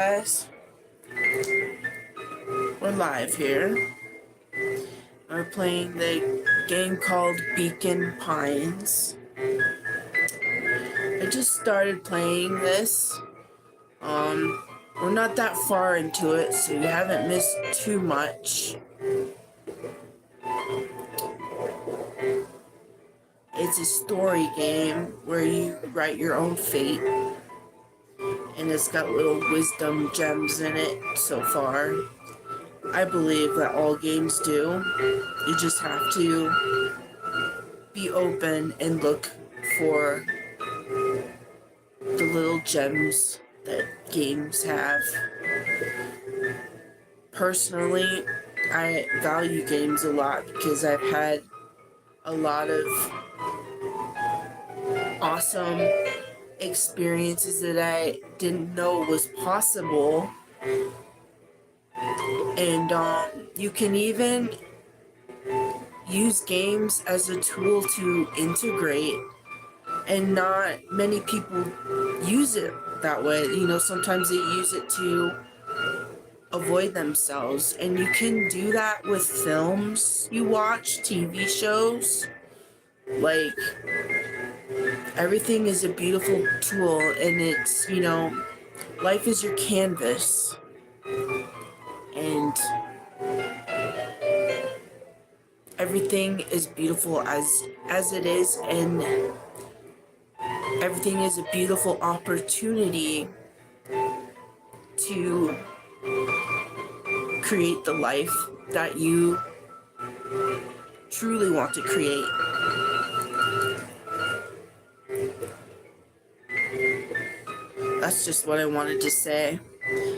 Guys, we're live here. We're playing the game called Beacon Pines. I just started playing this. We're not that far into it, so you haven't missed too much. It's a story game where you write your own fate, and it's got little wisdom gems in it so far. I believe that all games do. You just have to be open and look for the little gems that games have. Personally, I value games a lot because I've had a lot of awesome experiences that I didn't know was possible. And you can even use games as a tool to integrate, and not many people use it that way. You know, sometimes they use it to avoid themselves, and you can do that with films you watch, TV shows. Like, everything is a beautiful tool, and it's, you know, life is your canvas, and everything is beautiful as it is, and everything is a beautiful opportunity to create the life that you truly want to create. That's just what I wanted to say,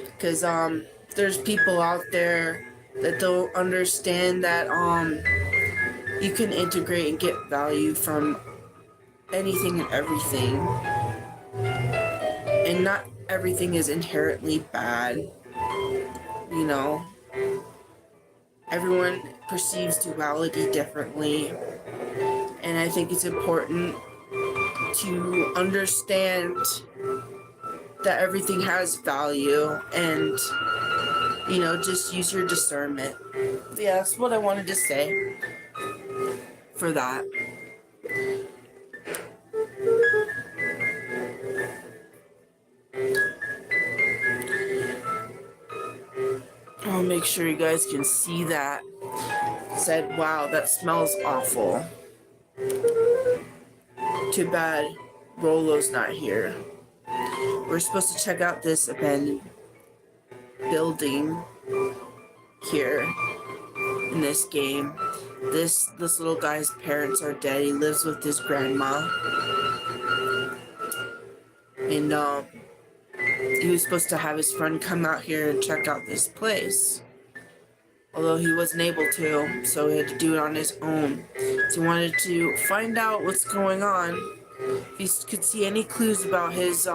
because there's people out there that don't understand that you can integrate and get value from anything and everything, and not everything is inherently bad. You know, everyone perceives duality differently, and I think it's important to understand that everything has value, and, you know, just use your discernment. Yeah, that's what I wanted to say for that. I'll make sure you guys can see that. Said, wow, that smells awful. Too bad Rolo's not here. We're supposed to check out this abandoned building here in this game. This little guy's parents are dead. He lives with his grandma. And he was supposed to have his friend come out here and check out this place. Although he wasn't able to, so he had to do it on his own. So he wanted to find out what's going on. If he could see any clues about his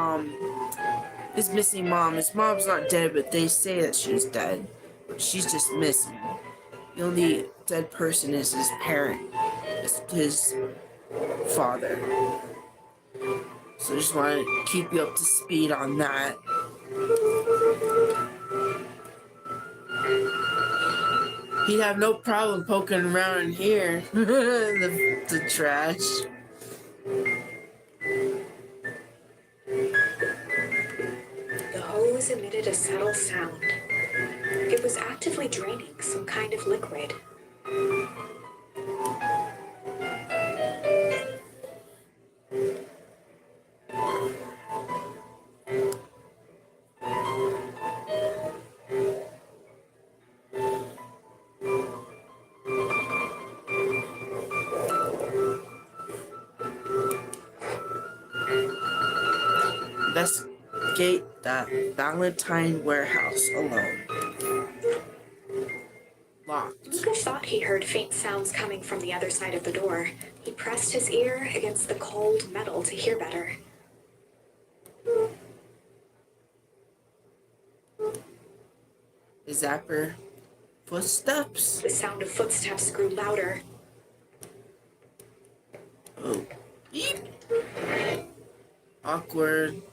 missing mom. His mom's not dead, but they say that she's dead. But she's just missing. The only dead person is his parent. It's his father. So I just want to keep you up to speed on that. He'd have no problem poking around in here. the trash. The hose emitted a subtle sound. It was actively draining some kind of liquid. Investigate that Valentine warehouse alone. Locked. Luca thought he heard faint sounds coming from the other side of the door. He pressed his ear against the cold metal to hear better. The zapper. Footsteps. The sound of footsteps grew louder. Oh. Eep. Awkward.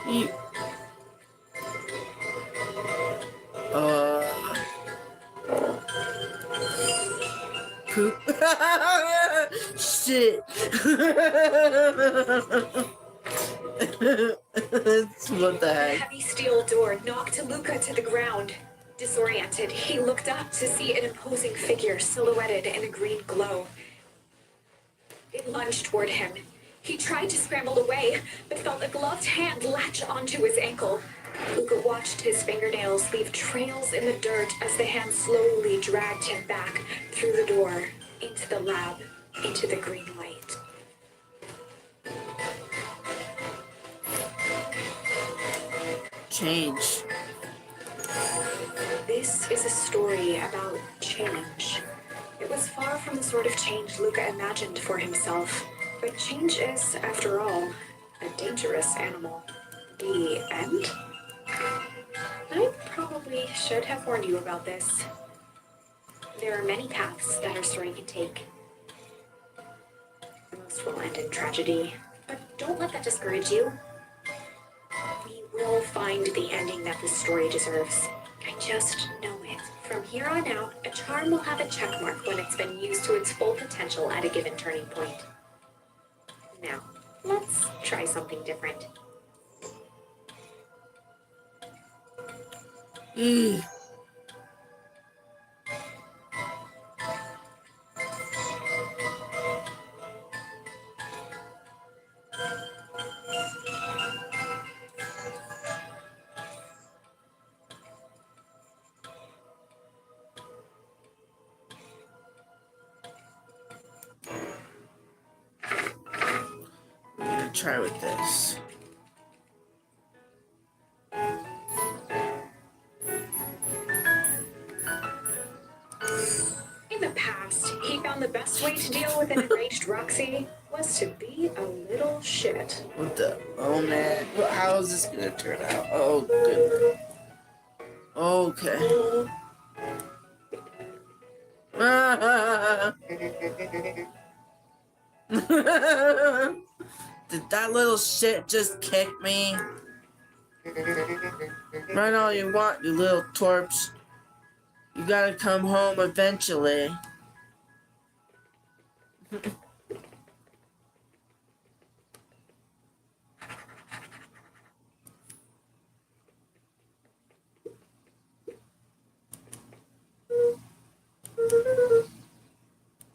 Eep. poop. Shit. What the The heck? heavy steel door knocked Luca to the ground. Disoriented, he looked up to see an imposing figure silhouetted in a green glow. It lunged toward him. He tried to scramble away, but felt a gloved hand latch onto his ankle. Luca watched his fingernails leave trails in the dirt as the hand slowly dragged him back through the door, into the lab, into the green light. Change. This is a story about change. It was far from the sort of change Luca imagined for himself, but change is, after all, a dangerous animal. The end? I probably should have warned you about this. There are many paths that our story can take. Most will end in tragedy, but don't let that discourage you. We will find the ending that this story deserves. I just know it. From here on out, a charm will have a check mark when it's been used to its full potential at a given turning point. Now, let's try something different. I'm gonna try with this. In the past, he found the best way to deal with an enraged Roxy was to be a little shit. What the? Oh man. How is this gonna turn out? Oh goodness. Okay. Did that little shit just kick me? Run all you want, you little twerps. You gotta come home eventually.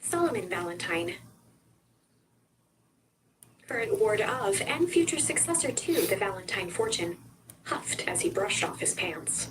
Solomon Valentine, current ward of and future successor to the Valentine fortune, huffed as he brushed off his pants.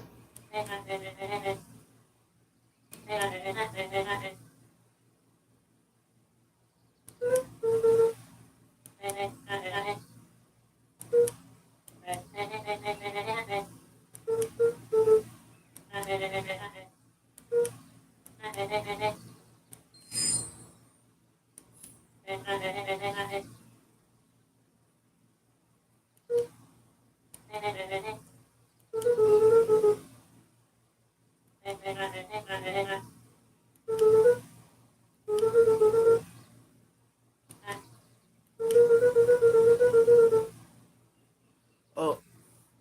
Oh,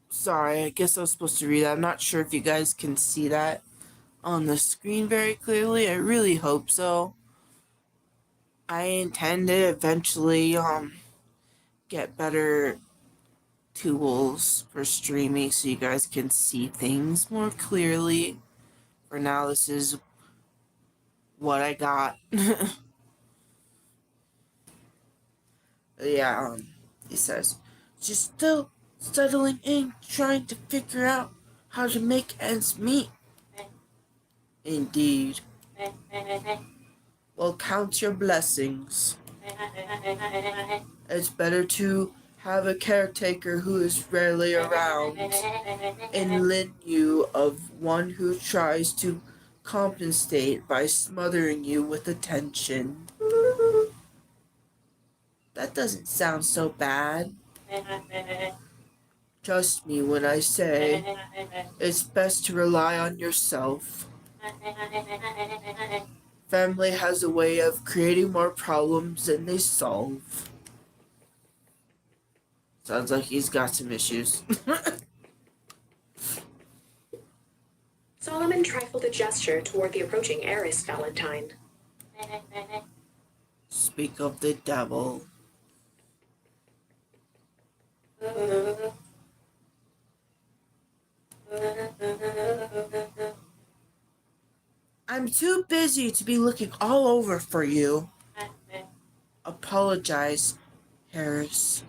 sorry. I guess I was supposed to read that. I'm not sure if you guys can see that on the screen very clearly. I really hope so. I intend to eventually get better tools for streaming so you guys can see things more clearly. For now, this is what I got. Yeah, he says, she's still settling in, trying to figure out how to make ends meet. Indeed. Well, count your blessings. It's better to have a caretaker who is rarely around and lend you of one who tries to compensate by smothering you with attention. That doesn't sound so bad. Trust me when I say it's best to rely on yourself. Family has a way of creating more problems than they solve. Sounds like he's got some issues. Solomon trifled a gesture toward the approaching heiress Valentine. Speak of the devil. I'm too busy to be looking all over for you. Apologize, Harris.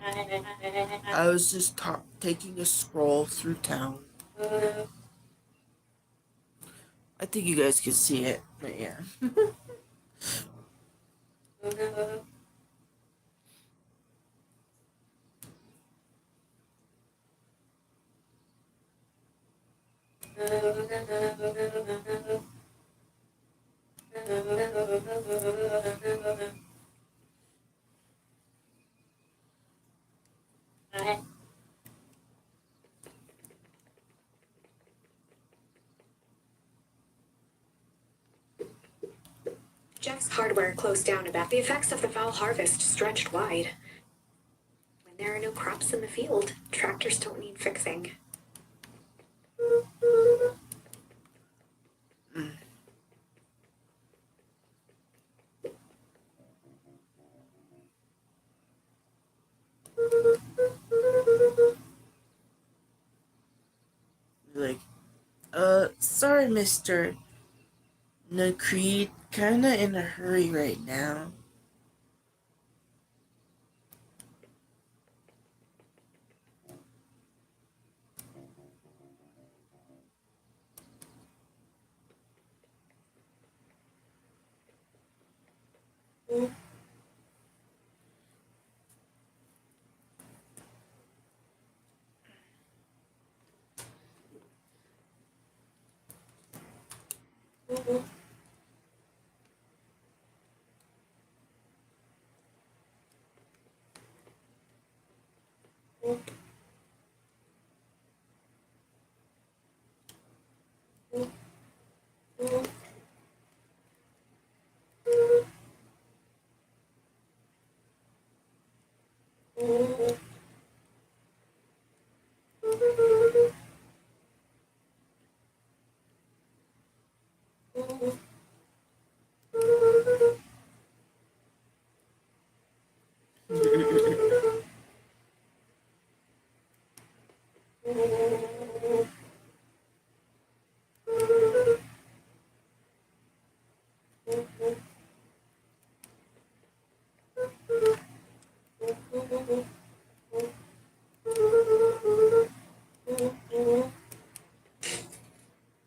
I was just taking a stroll through town. I think you guys can see it, but yeah. Jeff's hardware closed down about the effects of the foul harvest stretched wide. When there are no crops in the field, tractors don't need fixing. Like, sorry, Mr. Creed. Kinda in a hurry right now.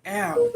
Ow.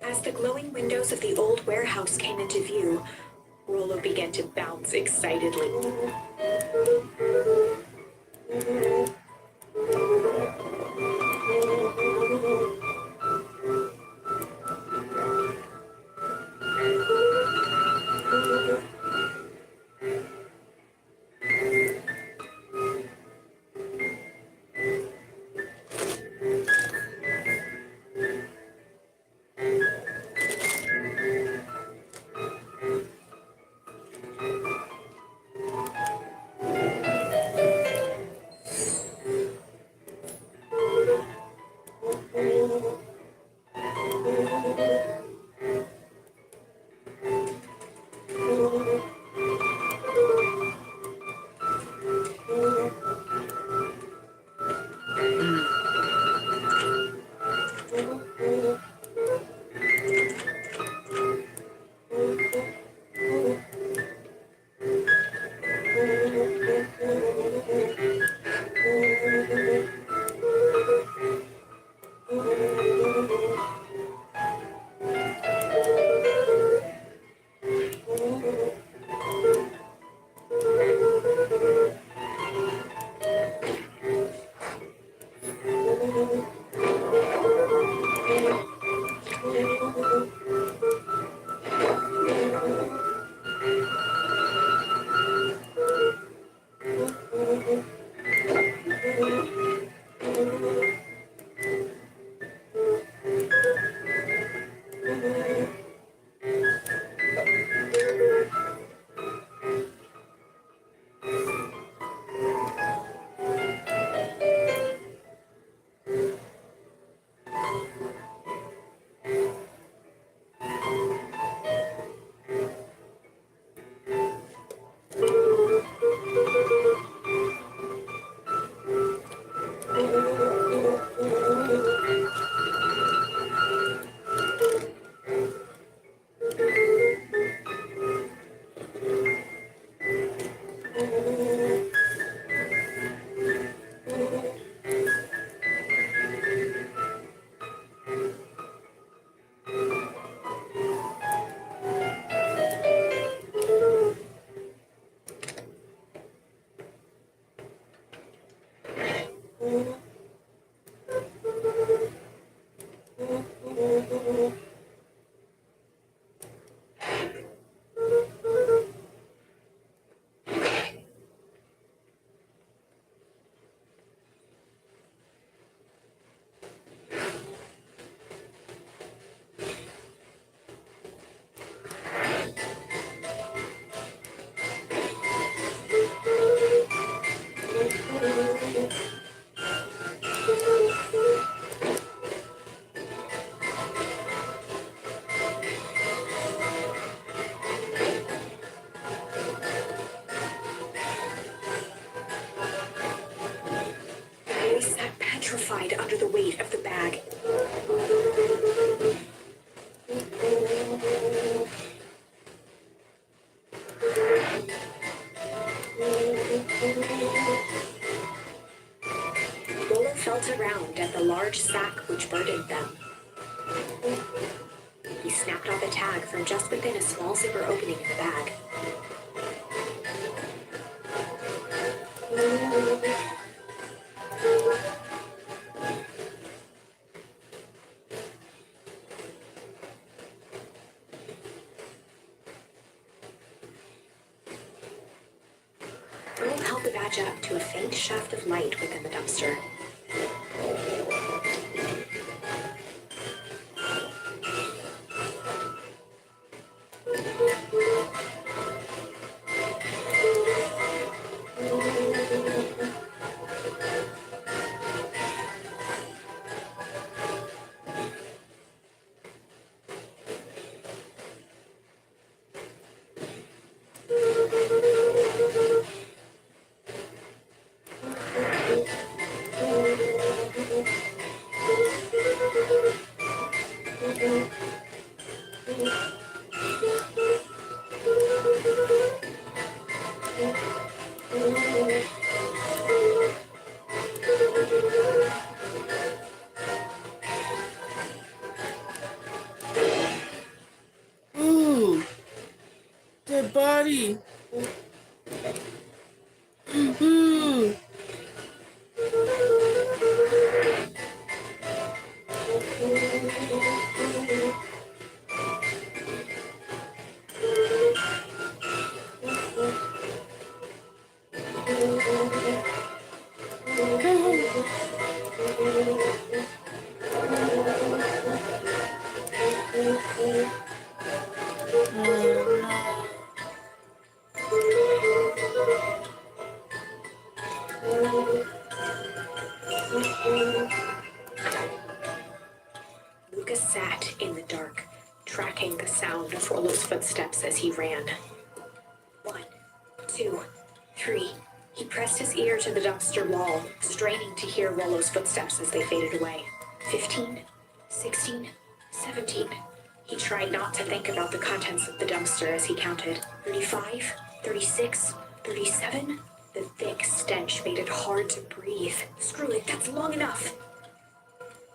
As the glowing windows of the old warehouse came into view, Rollo began to bounce excitedly. snapped off a tag from just within a small zipper opening in the bag. Earl held the badge up to a faint shaft of light within the dumpster. Ooh, dead body. Ooh. Lucas sat in the dark, tracking the sound of Rollo's footsteps as he ran. 1, 2, 3. He pressed his ear to the dumpster wall, straining to hear Rollo's footsteps as they faded away. 15, 16, 17. He tried not to think about the contents of the dumpster as he counted. 35, 36, 37. The thick stench made it hard to breathe. Screw it, that's long enough.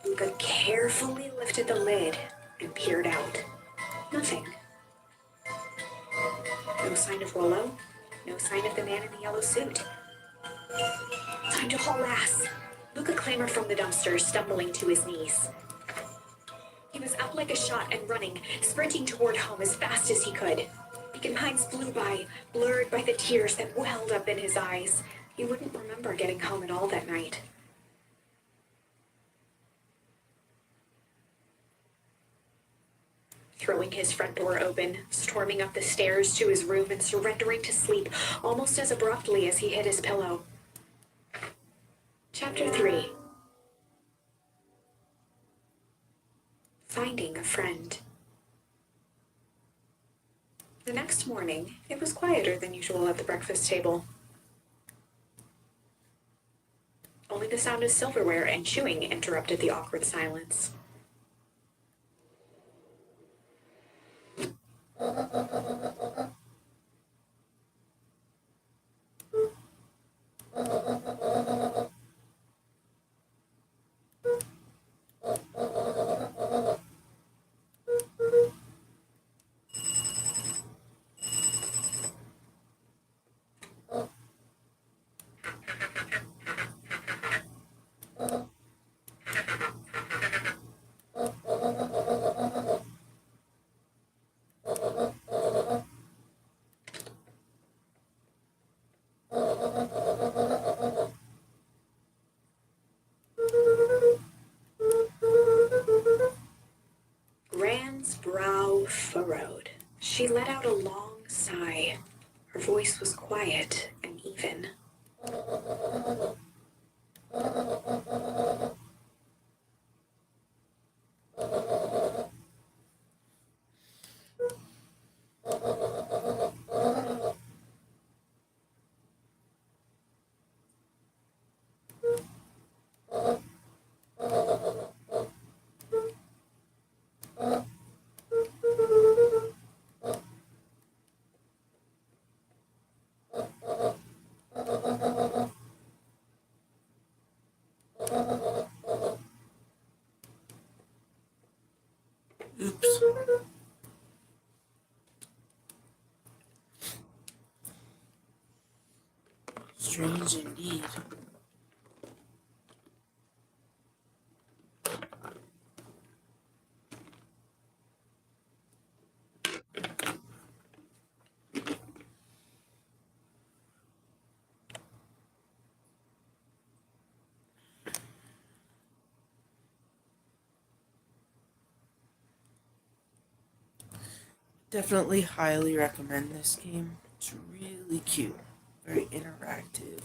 Luca carefully lifted the lid and peered out. Nothing. No sign of Rollo. No sign of the man in the yellow suit. Time to haul ass. Luca clambered from the dumpster, stumbling to his knees. He was out like a shot and running, sprinting toward home as fast as he could. Beacon Pines flew by, blurred by the tears that welled up in his eyes. He wouldn't remember getting home at all that night. Throwing his front door open, storming up the stairs to his room and surrendering to sleep almost as abruptly as he hit his pillow. Chapter 3. Finding a friend. The next morning, it was quieter than usual at the breakfast table. Only the sound of silverware and chewing interrupted the awkward silence. Gran's brow furrowed. She let out a long sigh. Her voice was quiet and even. Oops. Strange indeed. Definitely highly recommend this game. It's really cute, very interactive.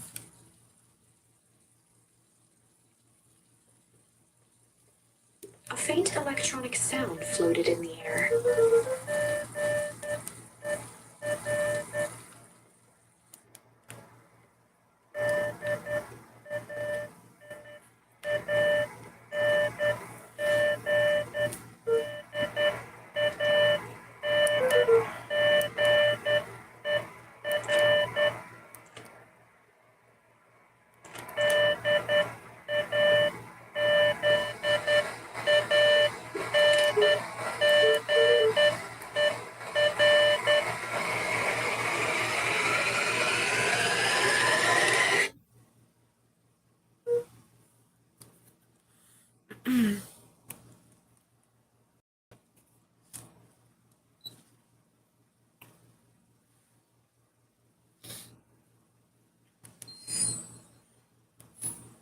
A faint electronic sound floated in the air.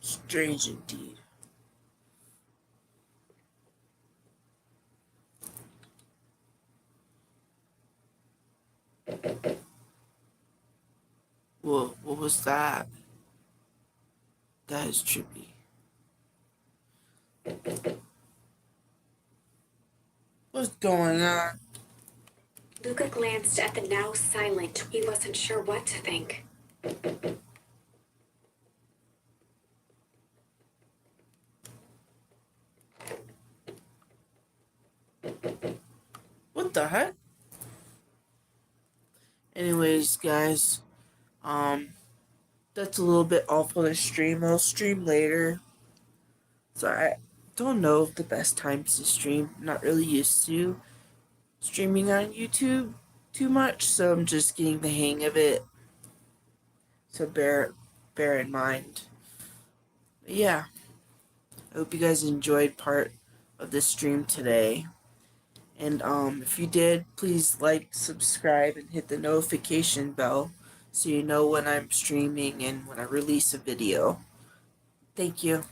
Strange indeed. Whoa, what was that? That is trippy. What's going on? Luca glanced at the now silent. He wasn't sure what to think. What the heck? Anyways, guys, that's a little bit all for the stream. I'll stream later. So I don't know the best times to stream. I'm not really used to streaming on YouTube too much, so I'm just getting the hang of it. So bear in mind. But yeah, I hope you guys enjoyed part of this stream today. And if you did, please like, subscribe, and hit the notification bell so you know when I'm streaming and when I release a video. Thank you.